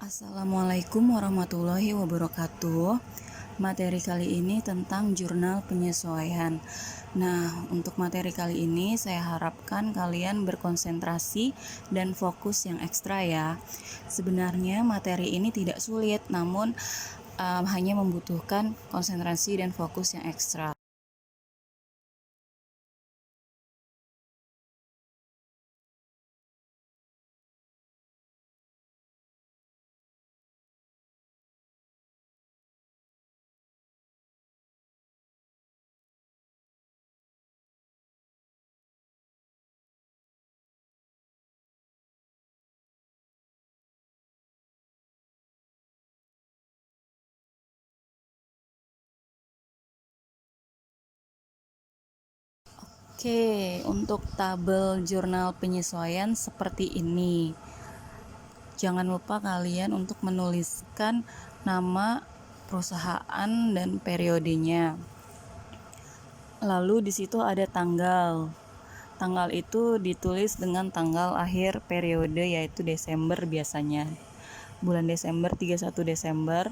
Assalamualaikum warahmatullahi wabarakatuh. Materi kali ini tentang jurnal penyesuaian. Nah, untuk materi kali ini saya harapkan kalian berkonsentrasi dan fokus yang ekstra ya. Sebenarnya materi ini tidak sulit, namun hanya membutuhkan konsentrasi dan fokus yang ekstra. Oke, untuk tabel jurnal penyesuaian seperti ini. Jangan lupa kalian untuk menuliskan nama perusahaan dan periodenya. Lalu di situ ada tanggal. Tanggal itu ditulis dengan tanggal akhir periode, yaitu Desember biasanya. Bulan Desember, 31 Desember.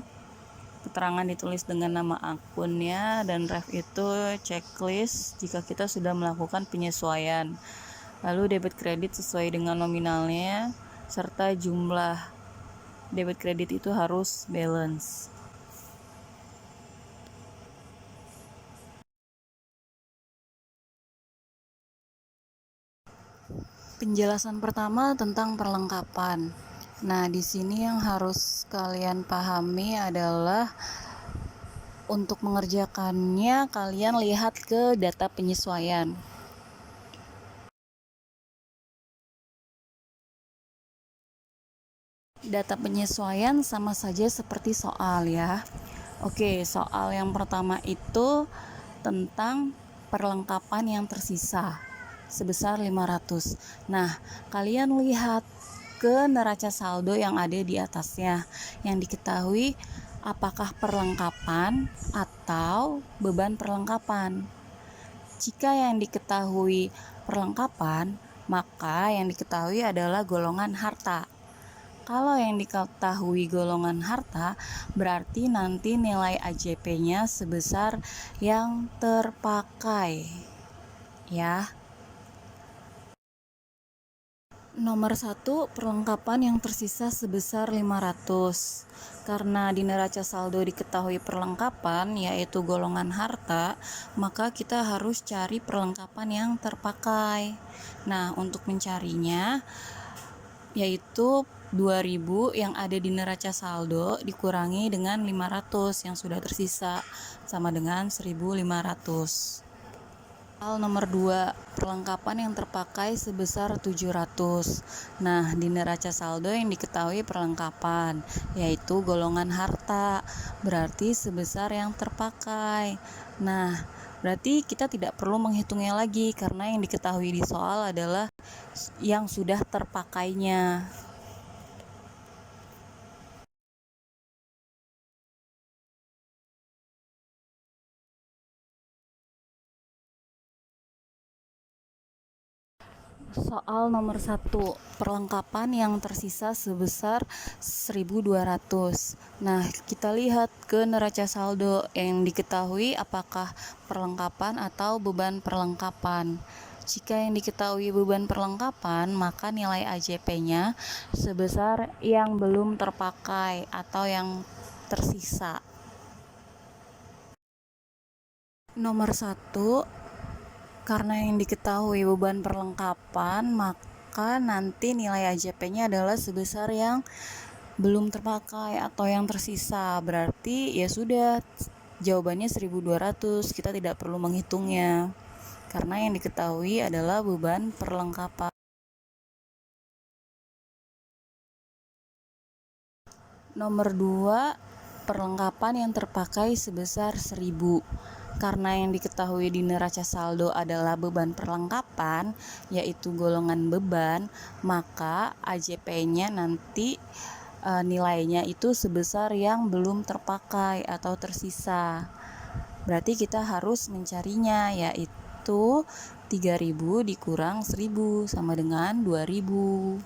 Keterangan ditulis dengan nama akunnya, dan ref itu checklist jika kita sudah melakukan penyesuaian. Lalu debit kredit sesuai dengan nominalnya serta jumlah debit kredit itu harus balance. Penjelasan pertama tentang perlengkapan. Nah, di sini yang harus kalian pahami adalah untuk mengerjakannya kalian lihat ke data penyesuaian. Data penyesuaian sama saja seperti soal ya. Oke, soal yang pertama itu tentang perlengkapan yang tersisa sebesar 500. Nah, kalian lihat ke neraca saldo yang ada di atasnya, yang diketahui apakah perlengkapan atau beban perlengkapan. Jika yang diketahui perlengkapan, maka yang diketahui adalah golongan harta. Kalau yang diketahui golongan harta, berarti nanti nilai AJP-nya sebesar yang terpakai. Ya. Nomor 1, perlengkapan yang tersisa sebesar 500. Karena di neraca saldo diketahui perlengkapan, yaitu golongan harta, maka kita harus cari perlengkapan yang terpakai. Nah, untuk mencarinya, yaitu 2000 yang ada di neraca saldo dikurangi dengan 500 yang sudah tersisa, sama dengan 1500. Soal nomor 2, perlengkapan yang terpakai sebesar 700. Nah, di neraca saldo yang diketahui perlengkapan, yaitu golongan harta, berarti sebesar yang terpakai. Nah, berarti kita tidak perlu menghitungnya lagi, karena yang diketahui di soal adalah yang sudah terpakainya. Soal nomor 1, perlengkapan yang tersisa sebesar 1.200. Nah, kita lihat ke neraca saldo yang diketahui apakah perlengkapan atau beban perlengkapan. Jika yang diketahui beban perlengkapan, maka nilai AJP-nya sebesar yang belum terpakai atau yang tersisa. Nomor 1, karena yang diketahui beban perlengkapan, maka nanti nilai AJP-nya adalah sebesar yang belum terpakai atau yang tersisa. Berarti ya sudah, jawabannya 1.200. Kita tidak perlu menghitungnya, karena yang diketahui adalah beban perlengkapan. Nomor 2, perlengkapan yang terpakai sebesar 1.000. Karena yang diketahui di neraca saldo adalah beban perlengkapan, yaitu golongan beban, maka AJP-nya nanti nilainya itu sebesar yang belum terpakai atau tersisa. Berarti kita harus mencarinya, yaitu 3.000 dikurang 1.000 sama dengan 2.000.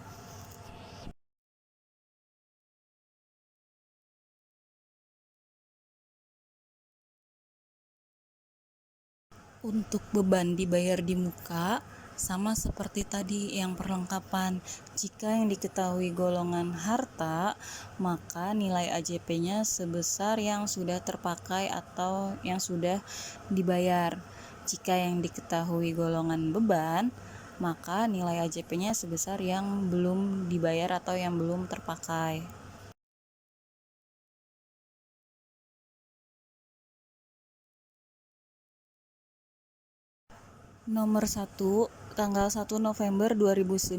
Untuk beban dibayar di muka, sama seperti tadi yang perlengkapan. Jika yang diketahui golongan harta, maka nilai AJP-nya sebesar yang sudah terpakai atau yang sudah dibayar. Jika yang diketahui golongan beban, maka nilai AJP-nya sebesar yang belum dibayar atau yang belum terpakai. Nomor 1, tanggal 1 November 2019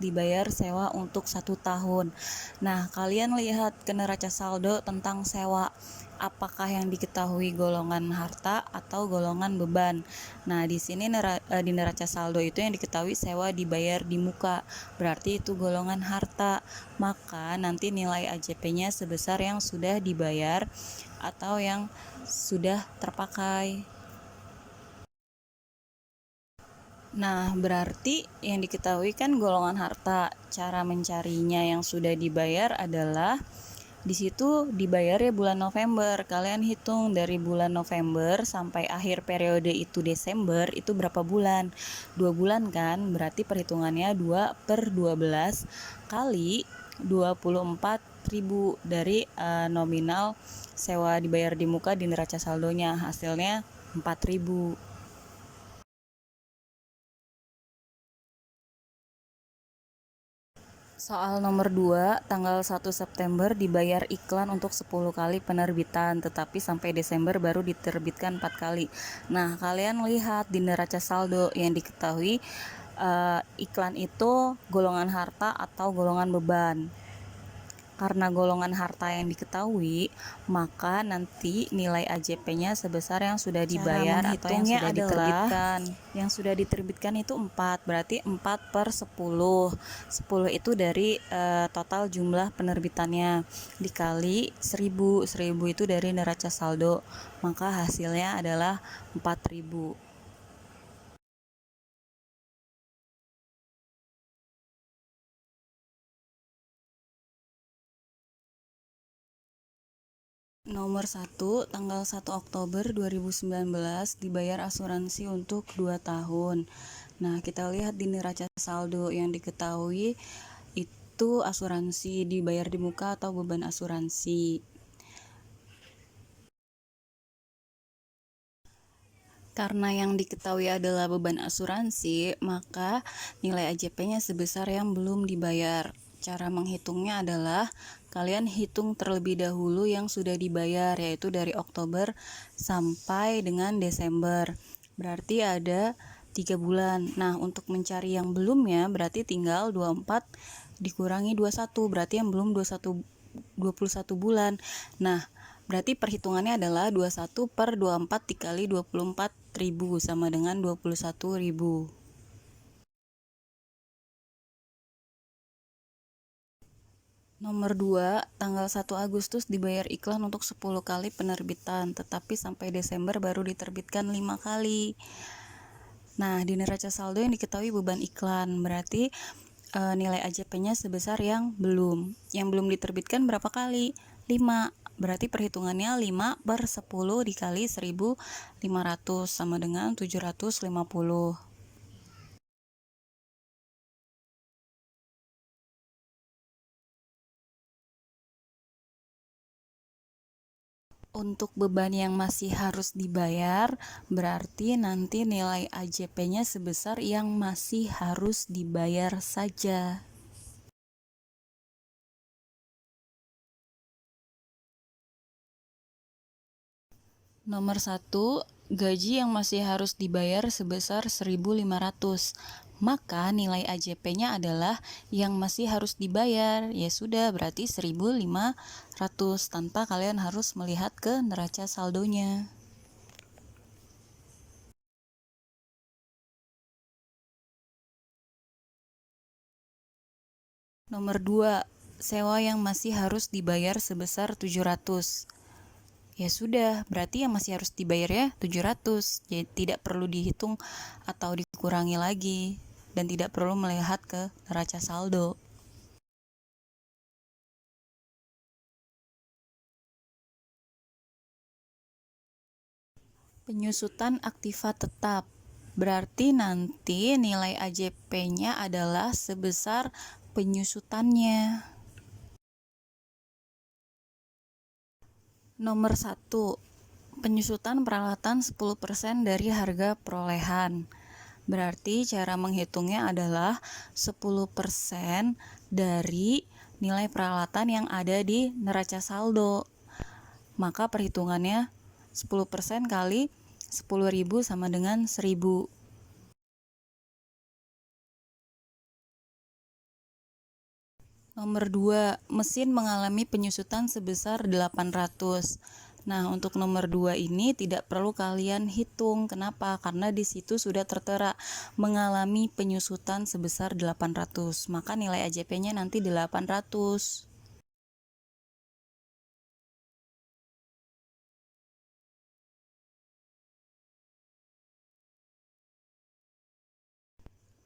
dibayar sewa untuk 1 tahun. Nah, kalian lihat ke neraca saldo tentang sewa. Apakah yang diketahui golongan harta atau golongan beban? Nah, di sini di neraca saldo itu yang diketahui sewa dibayar di muka. Berarti itu golongan harta. Maka nanti nilai AJP-nya sebesar yang sudah dibayar atau yang sudah terpakai. Nah, berarti yang diketahui kan golongan harta. Cara mencarinya yang sudah dibayar adalah di situ dibayar ya bulan November. Kalian hitung dari bulan November sampai akhir periode itu Desember, itu berapa bulan? 2 bulan kan? Berarti perhitungannya 2/12 kali 24.000 dari nominal sewa dibayar di muka di neraca saldonya. Hasilnya 4.000. Soal nomor 2, tanggal 1 September dibayar iklan untuk 10 kali penerbitan, tetapi sampai Desember baru diterbitkan 4 kali. Nah, kalian lihat di neraca saldo yang diketahui iklan itu golongan harta atau golongan beban. Karena golongan harta yang diketahui, maka nanti nilai AJP-nya sebesar yang sudah dibayar atau yang sudah diterbitkan. Yang sudah diterbitkan itu 4, berarti 4/10. 10 itu dari total jumlah penerbitannya dikali 1000. 1000 itu dari neraca saldo, maka hasilnya adalah 4.000. Nomor 1, tanggal 1 Oktober 2019 dibayar asuransi untuk 2 tahun. Nah, kita lihat di neraca saldo yang diketahui itu asuransi dibayar di muka atau beban asuransi. Karena yang diketahui adalah beban asuransi, maka nilai AJP-nya sebesar yang belum dibayar. Cara menghitungnya adalah kalian hitung terlebih dahulu yang sudah dibayar, yaitu dari Oktober sampai dengan Desember. Berarti ada 3 bulan. Nah, untuk mencari yang belumnya berarti tinggal 24 dikurangi 21, berarti yang belum 21 bulan. Nah, berarti perhitungannya adalah 21/24 dikali 24.000 sama dengan 21.000. Nomor 2, tanggal 1 Agustus dibayar iklan untuk 10 kali penerbitan, tetapi sampai Desember baru diterbitkan 5 kali. Nah, di neraca saldo yang diketahui beban iklan, berarti nilai AJP-nya sebesar yang belum diterbitkan berapa kali? 5. Berarti perhitungannya 5/10 dikali 1.500 sama dengan 750. Untuk beban yang masih harus dibayar, berarti nanti nilai AJP-nya sebesar yang masih harus dibayar saja. Nomor 1, gaji yang masih harus dibayar sebesar 1.500. Maka nilai AJP-nya adalah yang masih harus dibayar. Ya sudah, berarti 1.500 tanpa kalian harus melihat ke neraca saldonya. Nomor 2, sewa yang masih harus dibayar sebesar 700. Ya sudah, berarti yang masih harus dibayar ya 700. Jadi tidak perlu dihitung atau dikurangi lagi dan tidak perlu melihat ke neraca saldo. Penyusutan aktiva tetap berarti nanti nilai AJP-nya adalah sebesar penyusutannya. Nomor 1, penyusutan peralatan 10% dari harga perolehan. Berarti cara menghitungnya adalah 10% dari nilai peralatan yang ada di neraca saldo. Maka perhitungannya 10% kali 10.000 sama dengan 1.000. Nomor 2, mesin mengalami penyusutan sebesar 800. Nah, untuk nomor 2 ini tidak perlu kalian hitung. Kenapa? Karena di situ sudah tertera mengalami penyusutan sebesar 800. Maka nilai AJP-nya nanti 800.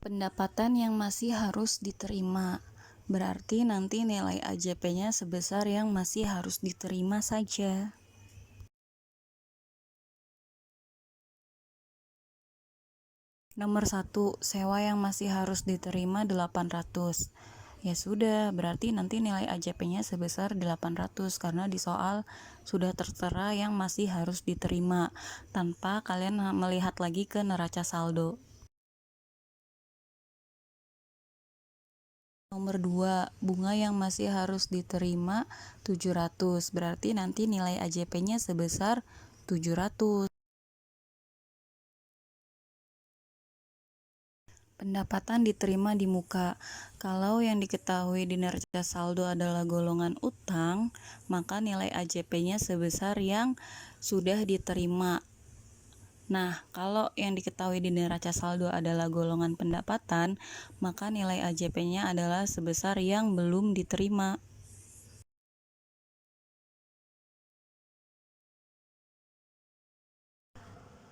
Pendapatan yang masih harus diterima. Berarti nanti nilai AJP-nya sebesar yang masih harus diterima saja. Nomor 1, sewa yang masih harus diterima 800. Ya sudah, berarti nanti nilai AJP-nya sebesar 800 karena di soal sudah tertera yang masih harus diterima tanpa kalian melihat lagi ke neraca saldo. Nomor 2, bunga yang masih harus diterima 700. Berarti nanti nilai AJP-nya sebesar 700. Pendapatan diterima di muka. Kalau yang diketahui di neraca saldo adalah golongan utang, maka nilai AJP-nya sebesar yang sudah diterima. Nah, kalau yang diketahui di neraca saldo adalah golongan pendapatan, maka nilai AJP-nya adalah sebesar yang belum diterima.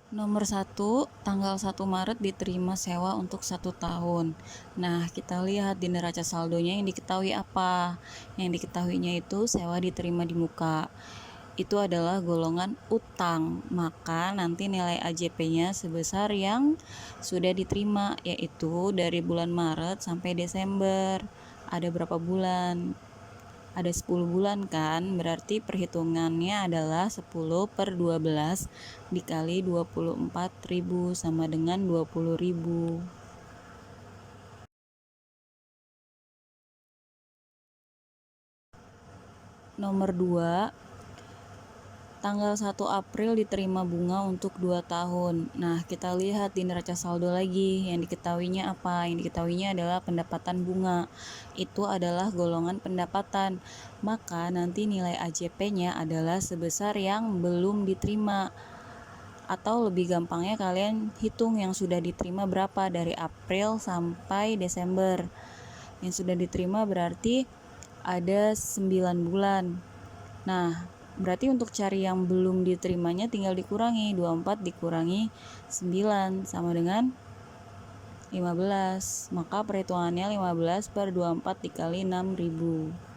Nomor 1, tanggal 1 Maret diterima sewa untuk 1 tahun. Nah, kita lihat di neraca saldonya yang diketahui apa? Yang diketahuinya itu sewa diterima di muka. Itu adalah golongan utang. Maka nanti nilai AJP-nya sebesar yang sudah diterima, yaitu dari bulan Maret sampai Desember. Ada berapa bulan? Ada 10 bulan kan, berarti perhitungannya adalah 10/12 dikali 24.000 sama dengan 20.000. Nomor 2, tanggal 1 April diterima bunga untuk 2 tahun. Nah, kita lihat di neraca saldo lagi. Yang diketahuinya apa? Yang diketahuinya adalah pendapatan bunga. Itu adalah golongan pendapatan. Maka nanti nilai AJP-nya adalah sebesar yang belum diterima. Atau lebih gampangnya kalian hitung yang sudah diterima berapa dari April sampai Desember. Yang sudah diterima berarti ada 9 bulan. Nah, berarti untuk cari yang belum diterimanya tinggal dikurangi. 24 dikurangi 9 sama dengan 15. Maka perhitungannya 15/24 dikali 6.000.